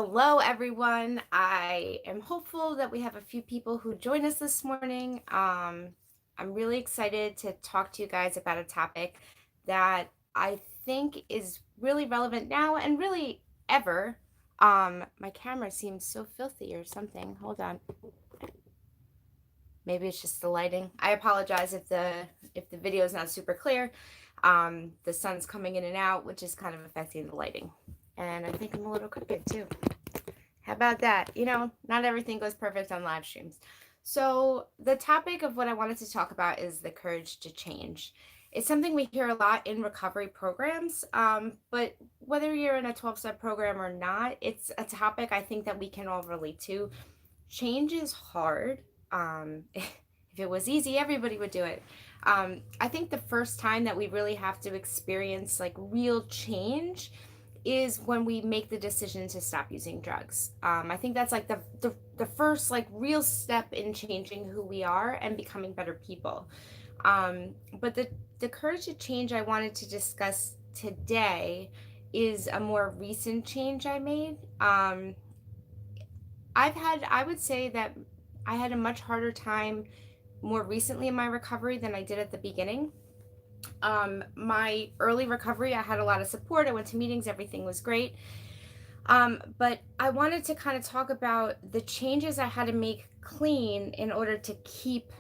Hello, everyone. I am hopeful that we have a few people who join us this morning. I'm really excited to talk to you guys about a topic that I think is really relevant now and really ever. My camera seems so filthy or something. Hold on. Maybe it's just the lighting. I apologize if the video is not super clear. The sun's coming in and out, which is kind of affecting the lighting. And I think I'm a little crooked too. How about that? Not everything goes perfect on live streams. So, the topic of what I wanted to talk about is the courage to change. It's something we hear a lot in recovery programs, but whether you're in a 12-step program or not, it's a topic I think that we can all relate to. Change is hard. If it was easy, everybody would do it. I think the first time that we really have to experience like real change is when we make the decision to stop using drugs. I think that's like the first like real step in changing who we are and becoming better people. But the courage to change I wanted to discuss today is a more recent change I made. I would say that I had a much harder time more recently in my recovery than I did at the beginning. My early recovery, I had a lot of support. I went to meetings, everything was great. But I wanted to kind of talk about the changes I had to make clean in order to keep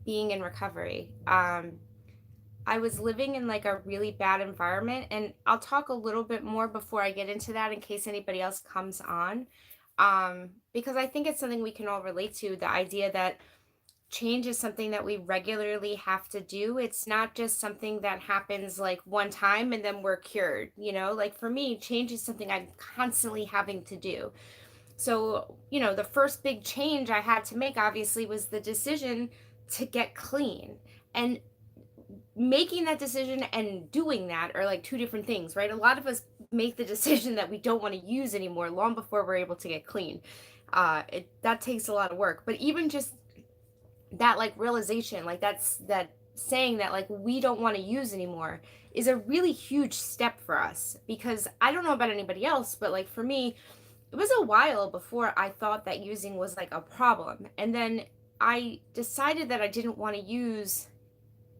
being in recovery. I was living in like a really bad environment, and I'll talk a little bit more before I get into that in case anybody else comes on. Because I think it's something we can all relate to, the idea that change is something that we regularly have to do. It's not just something that happens like one time and then we're cured, like for me, change is something I'm constantly having to do. So, the first big change I had to make obviously was the decision to get clean. And making that decision and doing that are like two different things, right? A lot of us make the decision that we don't want to use anymore long before we're able to get clean. That takes a lot of work. But even just that like realization, like that saying that like we don't want to use anymore is a really huge step for us, because I don't know about anybody else, but like for me, it was a while before I thought that using was like a problem. And then I decided that I didn't want to use,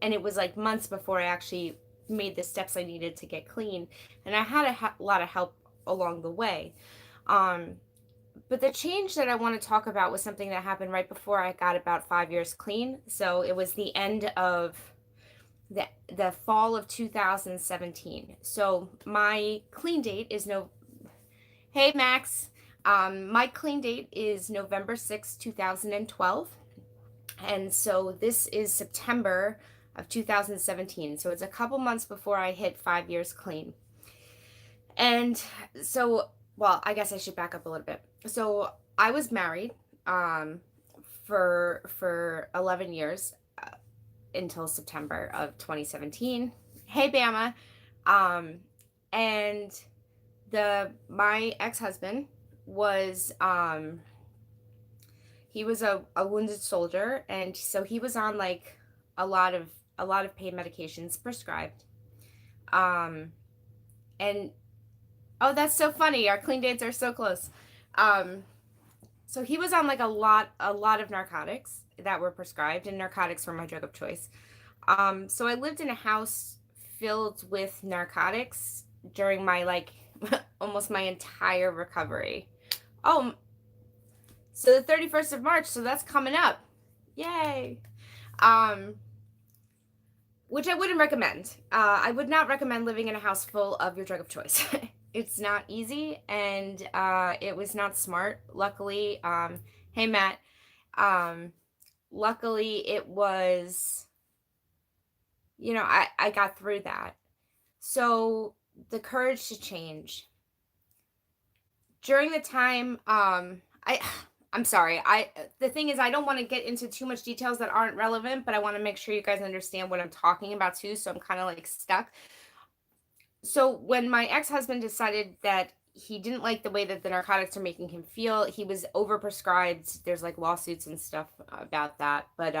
and it was like months before I actually made the steps I needed to get clean. And I had a lot of help along the way. But the change that I want to talk about was something that happened right before I got about 5 years clean. So it was the end of the fall of 2017. So my clean date is Hey Max. My clean date is November 2012. And so this is September of 2017. So it's a couple months before I hit 5 years clean. And so, well, I guess I should back up a little bit. So I was married for 11 years until September of 2017. Hey Bama. And my ex-husband was he was a wounded soldier, and so he was on like a lot of pain medications prescribed. And oh, that's so funny. Our clean dates are so close. So he was on like a lot of narcotics that were prescribed, and narcotics were my drug of choice. So I lived in a house filled with narcotics during my like almost my entire recovery. Oh, so the 31st of March, so that's coming up. Yay. Which I wouldn't recommend. I would not recommend living in a house full of your drug of choice. It's not easy, and it was not smart. Luckily, hey Matt, luckily it was, I got through that. So the courage to change. During the time, I'm sorry. The thing is, I don't want to get into too much details that aren't relevant, but I want to make sure you guys understand what I'm talking about too. So I'm kind of like stuck. So when my ex-husband decided that he didn't like the way that the narcotics are making him feel, he was overprescribed. There's like lawsuits and stuff about that, but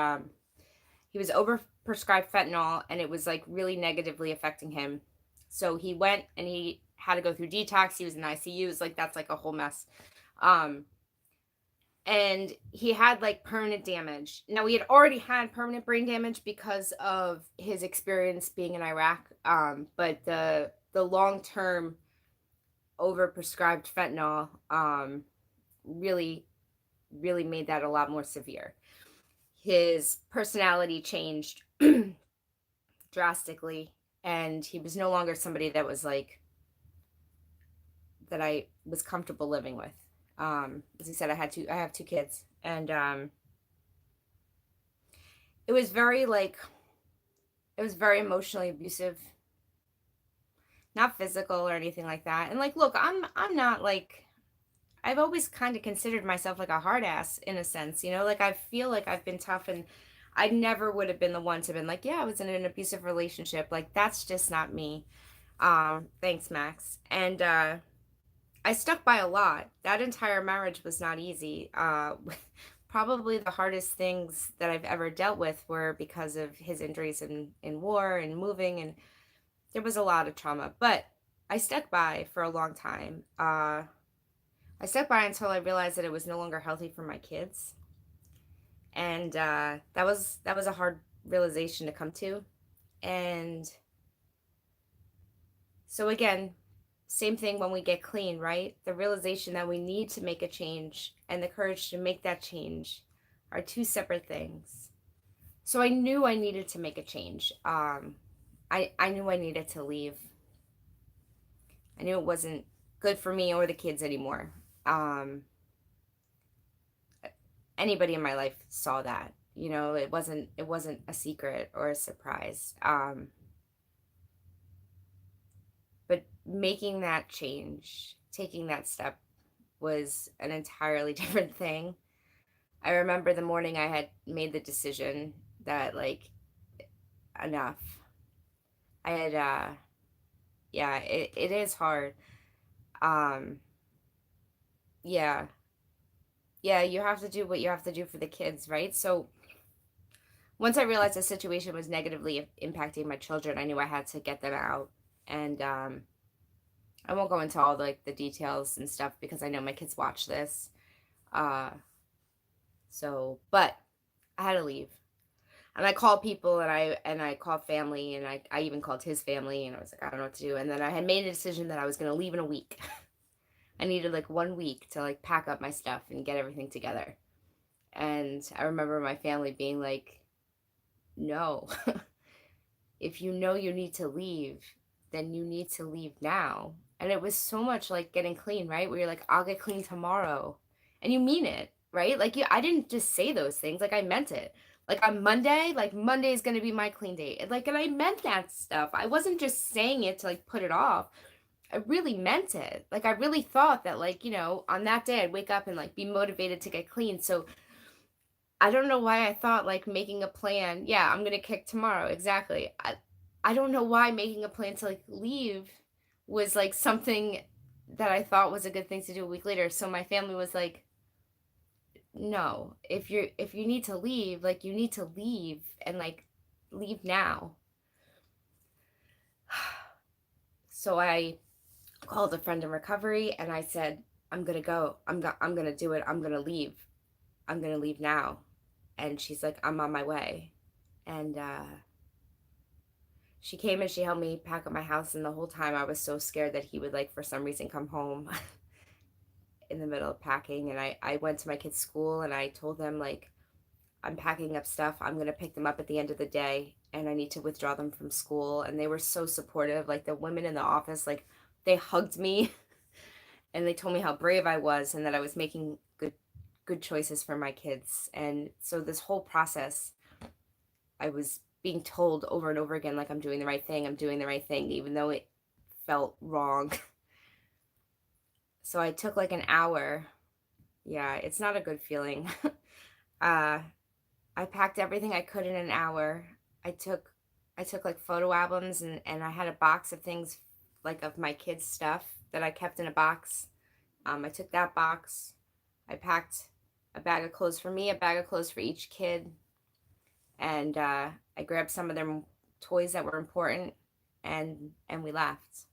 he was overprescribed fentanyl, and it was like really negatively affecting him. So he went and he had to go through detox. He was in ICUs. Like, that's like a whole mess. Um, and he had like permanent damage. Now, he had already had permanent brain damage because of his experience being in Iraq. But the long term overprescribed fentanyl really really made that a lot more severe. His personality changed drastically, and he was no longer somebody that was like that I was comfortable living with. As I said, I have two kids, and it was very like it was very emotionally abusive, not physical or anything like that. And like, look, I'm not like I've always kind of considered myself like a hard ass in a sense, you know, like I feel like I've been tough, and I never would have been the one to been like, yeah, I was in an abusive relationship. Like, that's just not me. Thanks, Max. And I stuck by a lot. That entire marriage was not easy. Probably the hardest things that I've ever dealt with were because of his injuries in war and moving, and there was a lot of trauma. But I stuck by for a long time. I stuck by until I realized that it was no longer healthy for my kids, and that was a hard realization to come to. And so again, same thing when we get clean, right? The realization that we need to make a change and the courage to make that change are two separate things. So I knew I needed to make a change. I knew I needed to leave. I knew it wasn't good for me or the kids anymore. Anybody in my life saw that. You know, it wasn't a secret or a surprise. But making that change, taking that step, was an entirely different thing. I remember the morning I had made the decision that, like, enough. I had yeah, it is hard. Um yeah. Yeah, you have to do what you have to do for the kids, right? So once I realized the situation was negatively impacting my children, I knew I had to get them out. And I won't go into all the details and stuff because I know my kids watch this. Uh, but I had to leave. And I called people, and I called family, and I even called his family, and I was like, I don't know what to do. And then I had made a decision that I was going to leave in a week. I needed like 1 week to like pack up my stuff and get everything together. And I remember my family being like, no, if you know you need to leave, then you need to leave now. And it was so much like getting clean, right? Where you're like, I'll get clean tomorrow. And you mean it, right? Like, I didn't just say those things. Like, I meant it. Like, on Monday, like, Monday is going to be my clean day. And I meant that stuff. I wasn't just saying it to like put it off. I really meant it. Like, I really thought that, like, on that day I'd wake up and like be motivated to get clean. So I don't know why I thought like making a plan. Yeah, I'm gonna kick tomorrow. Exactly. I don't know why making a plan to like leave was like something that I thought was a good thing to do a week later. So my family was like, no, if you need to leave, like you need to leave, and like leave now. So I called a friend in recovery and I said, I'm gonna go. I'm gonna do it. I'm gonna leave. I'm gonna leave now. And she's like, I'm on my way. And she came and she helped me pack up my house, and the whole time I was so scared that he would like for some reason come home in the middle of packing. And I went to my kids' school and I told them like, I'm packing up stuff. I'm gonna pick them up at the end of the day, and I need to withdraw them from school. And they were so supportive. Like, the women in the office, like, they hugged me and they told me how brave I was and that I was making good choices for my kids. And so this whole process, I was being told over and over again, like, I'm doing the right thing, I'm doing the right thing, even though it felt wrong. So I took like an hour. Yeah, it's not a good feeling. I packed everything I could in an hour. I took like photo albums, and I had a box of things like of my kids' stuff that I kept in a box. I took that box. I packed a bag of clothes for me, a bag of clothes for each kid, and I grabbed some of their toys that were important, and we left.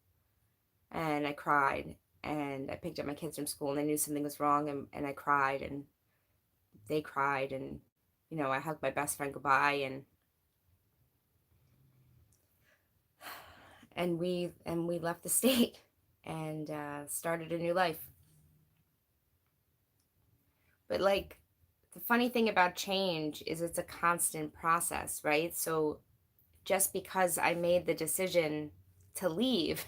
and I cried, and I picked up my kids from school, and I knew something was wrong, and I cried, and they cried, and I hugged my best friend goodbye, and we left the state and started a new life. But like, the funny thing about change is it's a constant process, right? So just because I made the decision to leave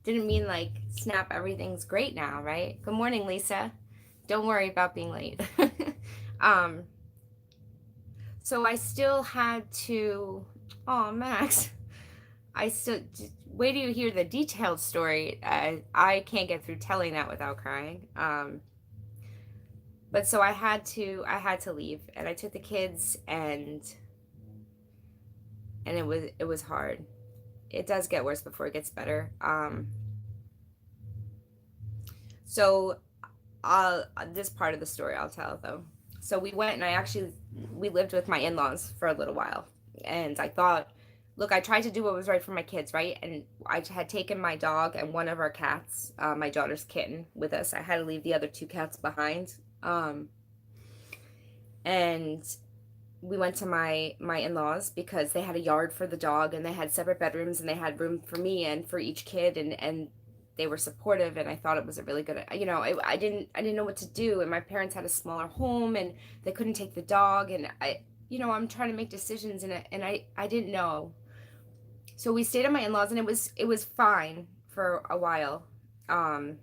didn't mean like snap, everything's great now, right? Good morning, Lisa. Don't worry about being late. um so I still had to, oh Max, I still, wait till you hear the detailed story. I can't get through telling that without crying. But so I had to leave, and I took the kids, and it was hard. It does get worse before it gets better. So this part of the story I'll tell though. So we went, and we lived with my in-laws for a little while, and I thought, look, I tried to do what was right for my kids, right? And I had taken my dog and one of our cats, my daughter's kitten, with us. I had to leave the other two cats behind, and we went to my in-laws because they had a yard for the dog, and they had separate bedrooms, and they had room for me and for each kid, and they were supportive, and I thought it was a really good, I didn't know what to do, and my parents had a smaller home, and they couldn't take the dog, and I'm trying to make decisions, and I didn't know. So we stayed at my in-laws, and it was fine for a while. um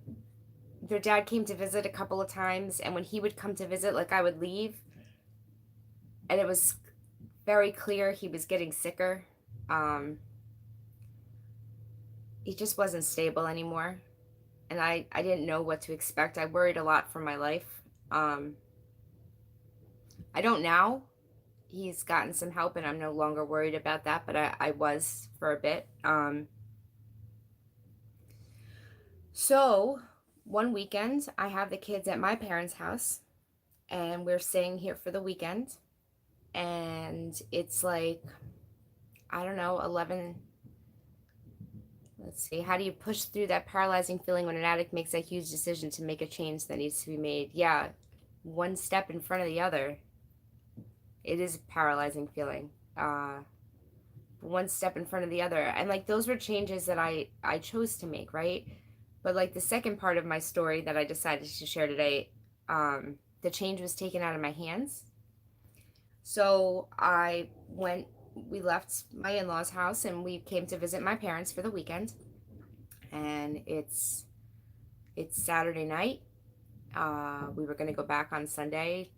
their dad came to visit a couple of times, and when he would come to visit, like, I would leave, and it was very clear he was getting sicker. um he just wasn't stable anymore, and I didn't know what to expect. I worried a lot for my life. um I don't now. He's gotten some help, and I'm no longer worried about that, but I was for a bit. So one weekend, I have the kids at my parents' house, and we're staying here for the weekend. And it's like, I don't know, 11. Let's see. How do you push through that paralyzing feeling when an addict makes a huge decision to make a change that needs to be made? Yeah, one step in front of the other. It is a paralyzing feeling. One step in front of the other. And like, those were changes that I chose to make, right? But like, the second part of my story that I decided to share today, the change was taken out of my hands. So we left my in-laws' house, and we came to visit my parents for the weekend. And it's Saturday night. We were going to go back on Sunday,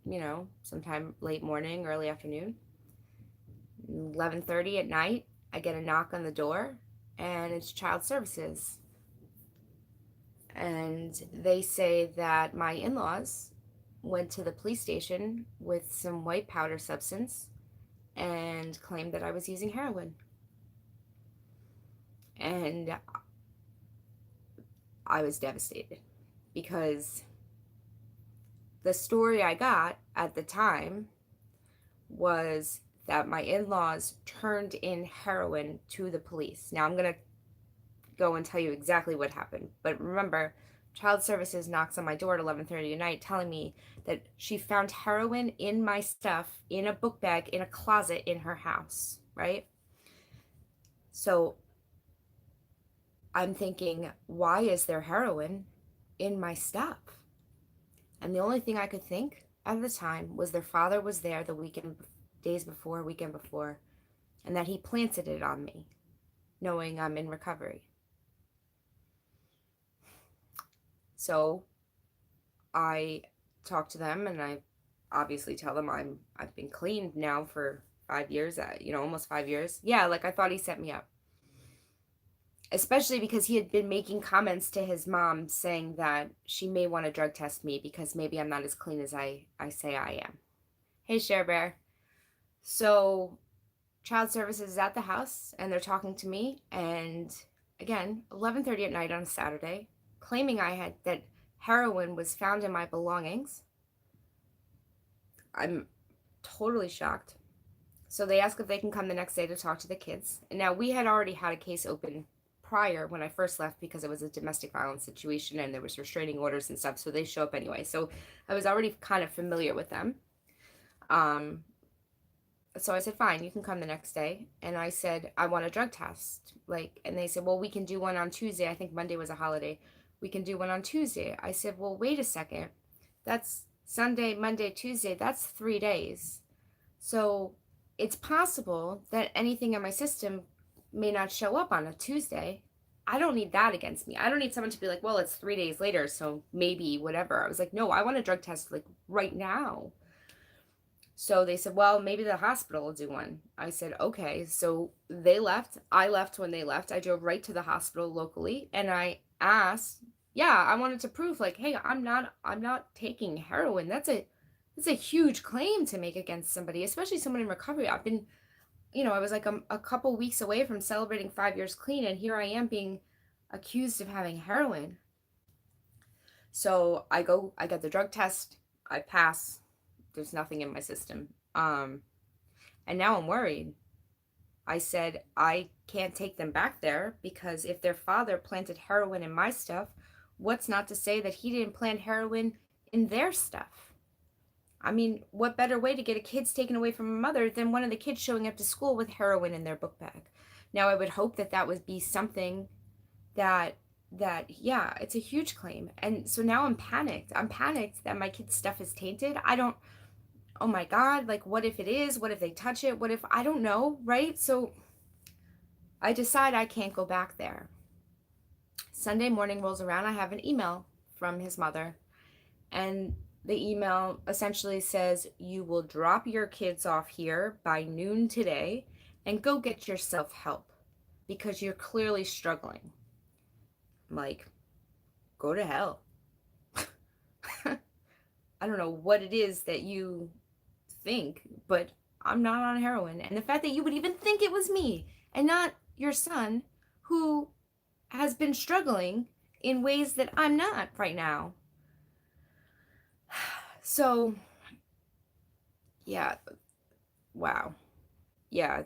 sometime late morning, early afternoon. 11:30 at night, I get a knock on the door, and it's child services. And they say that my in-laws went to the police station with some white powder substance and claimed that I was using heroin. And I was devastated, because the story I got at the time was that my in-laws turned in heroin to the police. Now I'm going to go and tell you exactly what happened. But remember, child services knocks on my door at 11:30 at night telling me that she found heroin in my stuff, in a book bag, in a closet in her house, right? So I'm thinking, why is there heroin in my stuff? And the only thing I could think at the time was their father was there the weekend before, and that he planted it on me, knowing I'm in recovery. So I talk to them, and I obviously tell them I've been clean now for 5 years, almost 5 years. Yeah, like, I thought he set me up. Especially because he had been making comments to his mom saying that she may want to drug test me because maybe I'm not as clean as I say I am. Hey, Share Bear. So child services is at the house, and they're talking to me, and again, 11:30 at night on a Saturday, claiming that heroin was found in my belongings. I'm totally shocked. So they ask if they can come the next day to talk to the kids. And now we had already had a case open prior when I first left because it was a domestic violence situation and there was restraining orders and stuff. So they show up anyway. So I was already kind of familiar with them. Um, so I said, fine, you can come the next day. And I said, I want a drug test. Like, and they said, well, we can do one on Tuesday. I think Monday was a holiday. We can do one on Tuesday. I said, well, wait a second. That's Sunday, Monday, Tuesday. That's 3 days. So it's possible that anything in my system may not show up on a Tuesday. I don't need that against me. I don't need someone to be like, well, it's 3 days later, so maybe whatever. I was like, no, I want a drug test like right now. So they said, well, maybe the hospital will do one. I said, okay. So they left. I left when they left. I drove right to the hospital locally and I asked, yeah, I wanted to prove like, hey, I'm not taking heroin. That's a huge claim to make against somebody, especially someone in recovery. I've been, I was like a couple weeks away from celebrating 5 years clean, and here I am being accused of having heroin. So I get the drug test, I pass, there's nothing in my system. And now I'm worried. I said, I can't take them back there because if their father planted heroin in my stuff, what's not to say that he didn't plant heroin in their stuff? I mean, what better way to get a kid's taken away from a mother than one of the kids showing up to school with heroin in their book bag? Now, I would hope that that would be something that yeah, it's a huge claim. And so now I'm panicked. I'm panicked that my kid's stuff is tainted. Oh my God, like what if it is? What if they touch it? What if, I don't know, right? So I decide I can't go back there. Sunday morning rolls around, I have an email from his mother, and the email essentially says, you will drop your kids off here by noon today and go get yourself help because you're clearly struggling. I'm like, go to hell. I don't know what it is that you think, but I'm not on heroin. And the fact that you would even think it was me and not your son who has been struggling in ways that I'm not right now. So, yeah, wow. Yeah,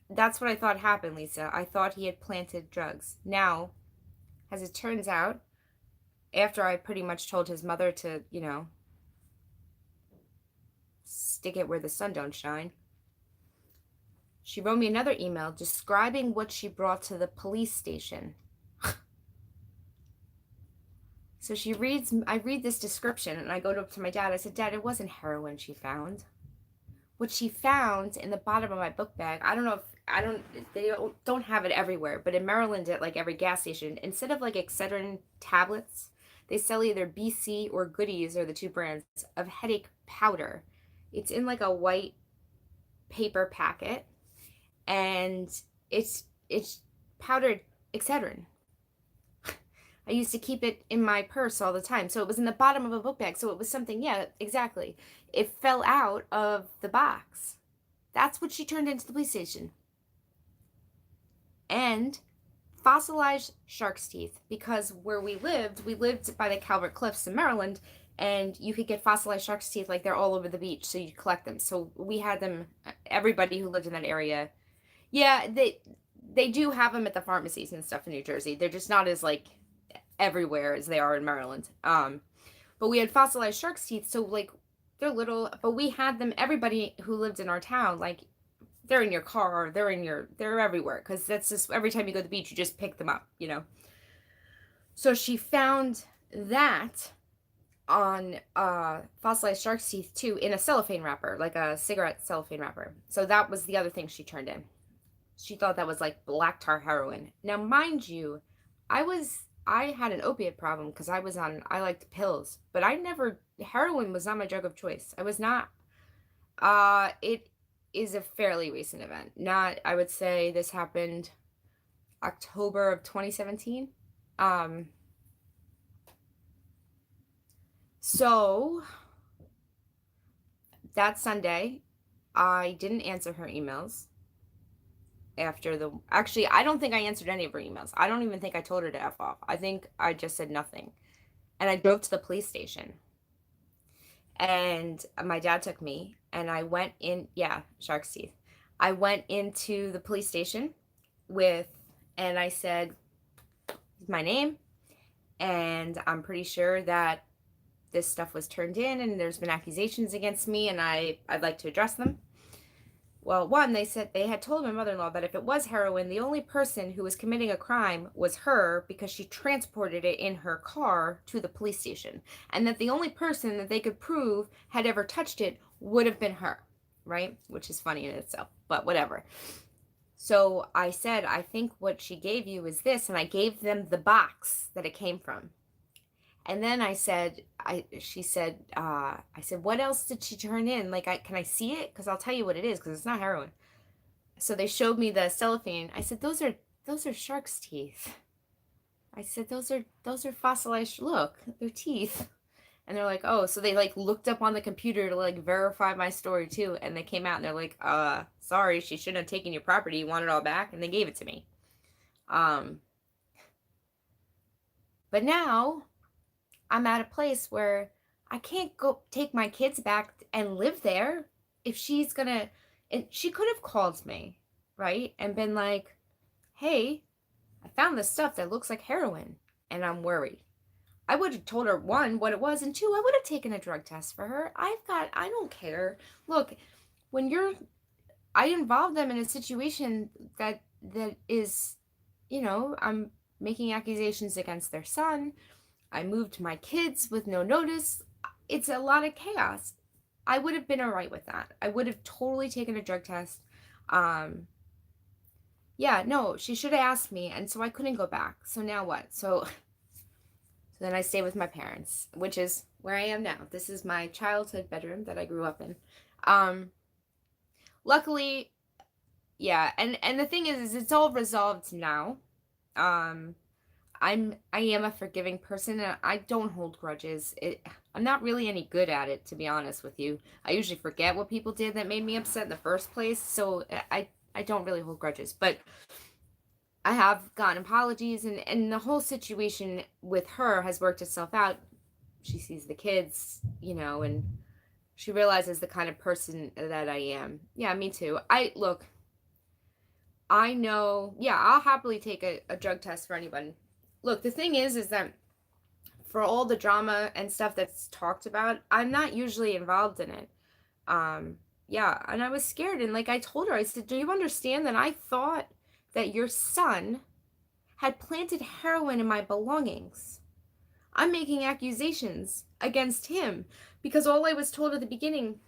that's what I thought happened, Lisa. I thought he had planted drugs. Now, as it turns out, after I pretty much told his mother to, stick it where the sun don't shine, she wrote me another email describing what she brought to the police station. So I read this description and I go up to my dad. I said, Dad, it wasn't heroin she found. What she found in the bottom of my book bag, they don't have it everywhere, but in Maryland at like every gas station, instead of like Excedrin tablets, they sell either BC or Goodies are the two brands of headache powder. It's in like a white paper packet and it's powdered Excedrin. I used to keep it in my purse all the time. So it was in the bottom of a book bag. So it was something, yeah, exactly. It fell out of the box. That's what she turned into the police station. And fossilized shark's teeth, because where we lived by the Calvert Cliffs in Maryland, and you could get fossilized shark's teeth like they're all over the beach, so you collect them. So we had them, everybody who lived in that area. Yeah, they do have them at the pharmacies and stuff in New Jersey. They're just not as like everywhere as they are in Maryland. But we had fossilized shark's teeth, so like they're little, but we had them. Everybody who lived in our town, like they're in your car, they're everywhere, because that's just every time you go to the beach, you just pick them up, So she found that on fossilized shark's teeth too in a cellophane wrapper, like a cigarette cellophane wrapper. So that was the other thing she turned in. She thought that was like black tar heroin. Now, mind you, I had an opiate problem because I liked pills, but heroin was not my drug of choice. I was not. It is a fairly recent event. I would say this happened October of 2017. So that Sunday, I didn't answer her emails. Actually, I don't think I answered any of her emails. I don't even think I told her to F off. I think I just said nothing. And I drove to the police station. And my dad took me and I went in, yeah, shark's teeth. I went into the police station and I said, my name, and I'm pretty sure that this stuff was turned in and there's been accusations against me, and I'd like to address them. Well, one, they said they had told my mother-in-law that if it was heroin, the only person who was committing a crime was her because she transported it in her car to the police station, and that the only person that they could prove had ever touched it would have been her, right? Which is funny in itself, but whatever. So I said, I think what she gave you is this, and I gave them the box that it came from. And then I said, she said, I said, what else did she turn in? Like, can I see it? Because I'll tell you what it is, because it's not heroin. So they showed me the cellophane. I said, those are shark's teeth. I said, those are fossilized. Look, they're teeth. And they're like, oh, so they like looked up on the computer to like verify my story too. And they came out and they're like, sorry, she shouldn't have taken your property. You want it all back? And they gave it to me. But now I'm at a place where I can't go take my kids back and live there if she's gonna. And she could have called me, right? And been like, hey, I found this stuff that looks like heroin and I'm worried. I would have told her, one, what it was, and two, I would have taken a drug test for her. I don't care. Look, when I involve them in a situation that is, I'm making accusations against their son. I moved my kids with no notice. It's a lot of chaos. I would have been all right with that. I would have totally taken a drug test. Yeah, no, she should have asked me, and so I couldn't go back. So now what? So then I stay with my parents, which is where I am now. This is my childhood bedroom that I grew up in. Luckily, yeah, and the thing is it's all resolved now. I am a forgiving person, and I don't hold grudges. I'm not really any good at it, to be honest with you. I usually forget what people did that made me upset in the first place, so I don't really hold grudges. But I have gotten apologies, and the whole situation with her has worked itself out. She sees the kids, and she realizes the kind of person that I am. Yeah, me too. I know, yeah, I'll happily take a drug test for anybody. Look, the thing is that for all the drama and stuff that's talked about, I'm not usually involved in it. Yeah, and I was scared, and like I told her, I said, do you understand that I thought that your son had planted heroin in my belongings? I'm making accusations against him because all I was told at the beginning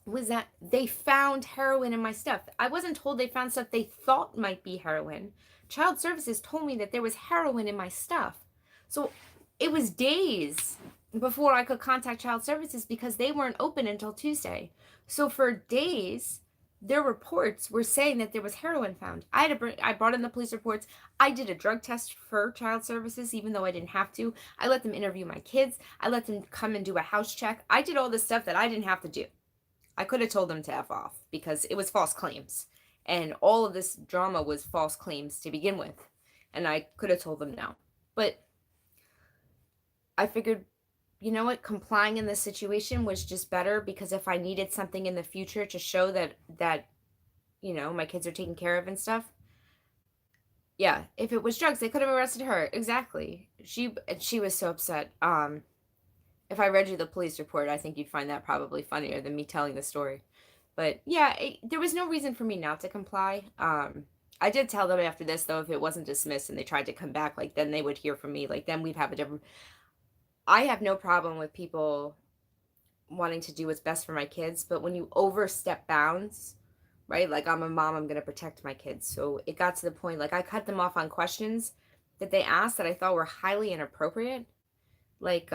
was that they found heroin in my stuff. I wasn't told they found stuff they thought might be heroin. Child Services told me that there was heroin in my stuff. So it was days before I could contact Child Services because they weren't open until Tuesday. So for days, their reports were saying that there was heroin found. I brought in the police reports. I did a drug test for Child Services, even though I didn't have to. I let them interview my kids. I let them come and do a house check. I did all this stuff that I didn't have to do. I could have told them to F off because it was false claims. And all of this drama was false claims to begin with. And I could have told them no. But I figured, you know what, complying in this situation was just better because if I needed something in the future to show that my kids are taken care of and stuff. Yeah, if it was drugs, they could have arrested her. Exactly. She was so upset. If I read you the police report, I think you'd find that probably funnier than me telling the story. But yeah, there was no reason for me not to comply. I did tell them after this, though, if it wasn't dismissed and they tried to come back, like, then they would hear from me. Like, then we'd have a different... I have no problem with people wanting to do what's best for my kids, but when you overstep bounds, right? Like, I'm a mom, I'm going to protect my kids. So it got to the point, like, I cut them off on questions that they asked that I thought were highly inappropriate. Like,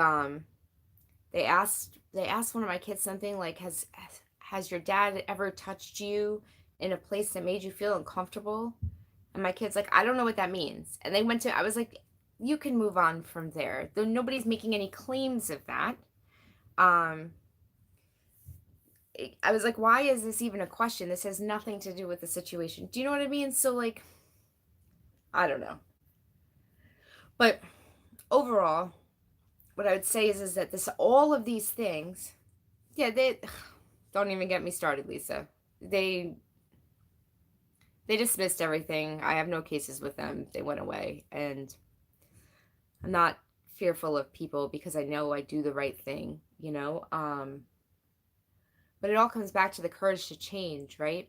they asked one of my kids something like, has your dad ever touched you in a place that made you feel uncomfortable? And my kid's like, I don't know what that means. And I was like, you can move on from there. Though nobody's making any claims of that. I was like, why is this even a question? This has nothing to do with the situation. Do you know what I mean? So, like, I don't know. But overall, what I would say is that all of these things, yeah, they don't even get me started, Lisa. They dismissed everything. I have no cases with them. They went away, and I'm not fearful of people because I know I do the right thing, but it all comes back to the courage to change, right?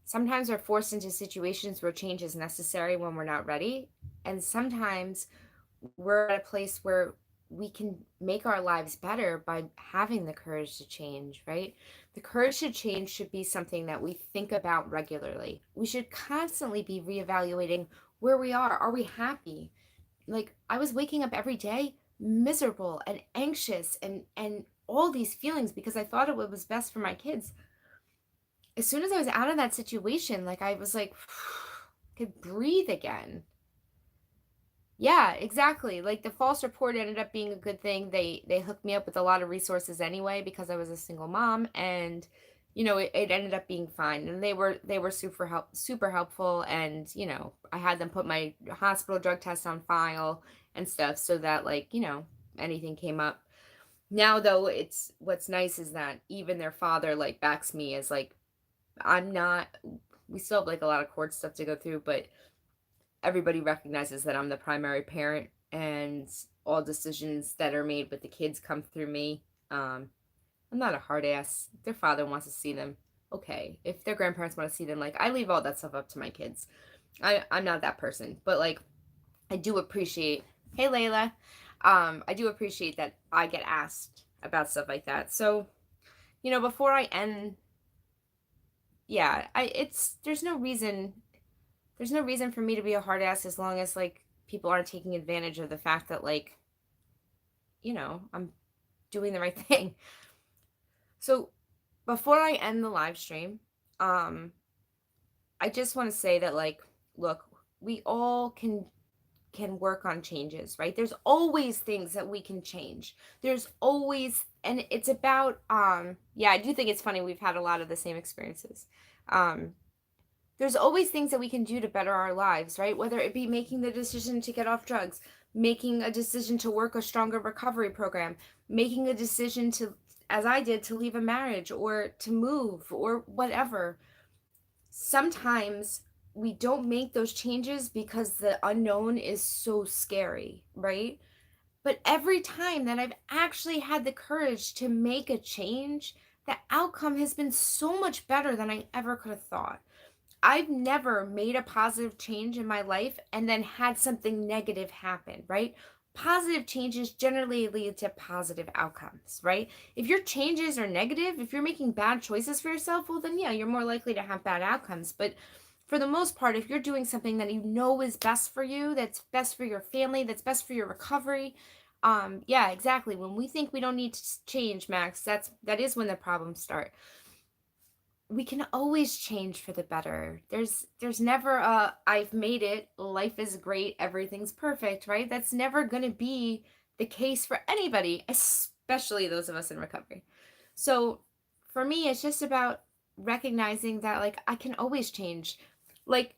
Sometimes we're forced into situations where change is necessary when we're not ready. And sometimes we're at a place where we can make our lives better by having the courage to change, right? The courage to change should be something that we think about regularly. We should constantly be reevaluating where we are. Are we happy? Like, I was waking up every day miserable and anxious and all these feelings because I thought it was best for my kids. As soon as I was out of that situation, like, I was like, could breathe again. Yeah, exactly. Like, the false report ended up being a good thing. They hooked me up with a lot of resources anyway because I was a single mom, and it ended up being fine. And they were super helpful, and I had them put my hospital drug test on file and stuff so that, like, anything came up. Now though, it's what's nice is that even their father like backs me as like I'm not we still have like a lot of court stuff to go through, but everybody recognizes that I'm the primary parent and all decisions that are made with the kids come through me. I'm not a hard ass. If their father wants to see them, okay. If their grandparents want to see them, like, I leave all that stuff up to my kids. I'm not that person. But like, I do appreciate, hey Layla, I do appreciate that I get asked about stuff like that. So, before I end, yeah, there's no reason for me to be a hard ass as long as like people aren't taking advantage of the fact that, like, I'm doing the right thing. So before I end the live stream, um I just want to say that, like, look, we all can work on changes, right? There's always things that we can change. There's always, and it's about yeah, I do think it's funny we've had a lot of the same experiences. Um there's always things that we can do to better our lives, right? Whether it be making the decision to get off drugs, making a decision to work a stronger recovery program, making a decision to, as I did, to leave a marriage or to move or whatever. Sometimes we don't make those changes because the unknown is so scary, right? But every time that I've actually had the courage to make a change, the outcome has been so much better than I ever could have thought. I've never made a positive change in my life and then had something negative happen, right? Positive changes generally lead to positive outcomes, right? If your changes are negative, if you're making bad choices for yourself, well, then yeah, you're more likely to have bad outcomes. But for the most part, if you're doing something that you know is best for you, that's best for your family, that's best for your recovery, yeah, exactly. When we think we don't need to change, Max, that is when the problems start. We can always change for the better. There's never a I've made it, life is great, everything's perfect, right? That's never going to be the case for anybody, especially those of us in recovery. So, for me, it's just about recognizing that, like, I can always change. Like,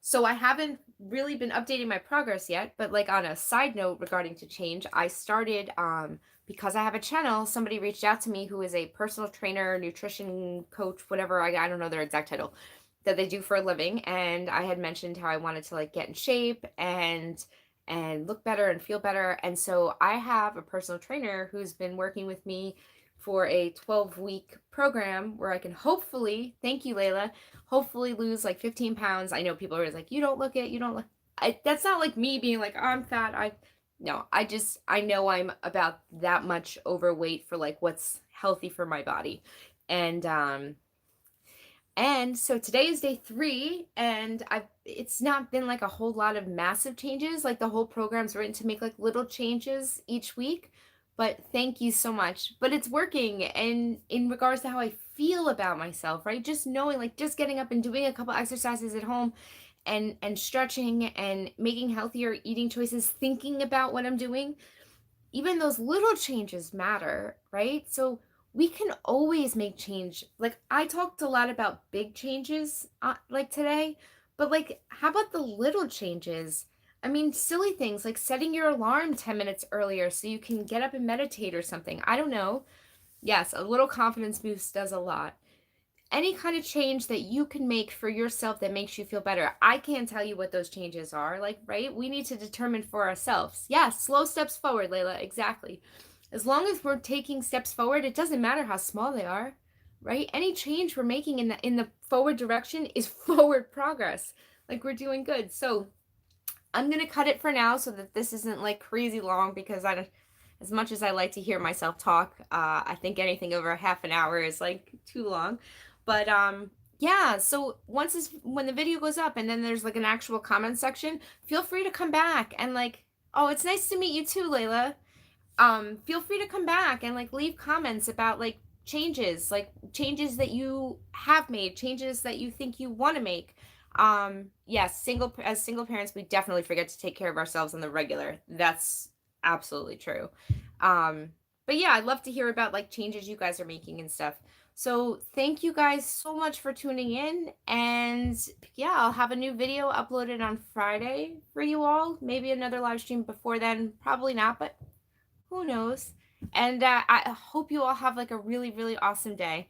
so I haven't really been updating my progress yet, but like, on a side note regarding to change, I started because I have a channel. Somebody reached out to me who is a personal trainer, nutrition coach, whatever, I don't know their exact title, that they do for a living, and I had mentioned how I wanted to like get in shape and look better and feel better. And so I have a personal trainer who's been working with me for a 12-week program where I can hopefully, thank you, Layla, hopefully lose like 15 pounds. I know people are always like, you don't look it, you don't look. That's not like me being like, oh, I'm fat. No, I know I'm about that much overweight for like what's healthy for my body. And so today is day 3, and it's not been like a whole lot of massive changes. Like, the whole program's written to make like little changes each week. But thank you so much. But it's working, and in regards to how I feel about myself, right? Just knowing, like, just getting up and doing a couple exercises at home and stretching and making healthier eating choices, thinking about what I'm doing, even those little changes matter, right? So we can always make change. Like, I talked a lot about big changes like today, but like, how about the little changes? I mean, silly things like setting your alarm 10 minutes earlier so you can get up and meditate or something. I don't know. Yes, a little confidence boost does a lot. any kind of change that you can make for yourself that makes you feel better. I can't tell you what those changes are, like, right? We need to determine for ourselves. Yeah, slow steps forward, Layla, exactly. As long as we're taking steps forward, it doesn't matter how small they are, right? Any change we're making in the forward direction is forward progress. Like, we're doing good. So, I'm going to cut it for now so that this isn't like crazy long, because as much as I like to hear myself talk, I think anything over a half an hour is like too long. But yeah, so when the video goes up and then there's like an actual comment section, feel free to come back and like, oh, it's nice to meet you too, Layla. Feel free to come back and like leave comments about like changes that you have made, changes that you think you want to make. Yes, single parents, we definitely forget to take care of ourselves on the regular. That's absolutely true. um but yeah, I'd love to hear about like changes you guys are making and stuff. So thank you guys so much for tuning in, and yeah, I'll have a new video uploaded on Friday for you all. Maybe another live stream before then, probably not, but who knows. And I hope you all have like a really, really awesome day.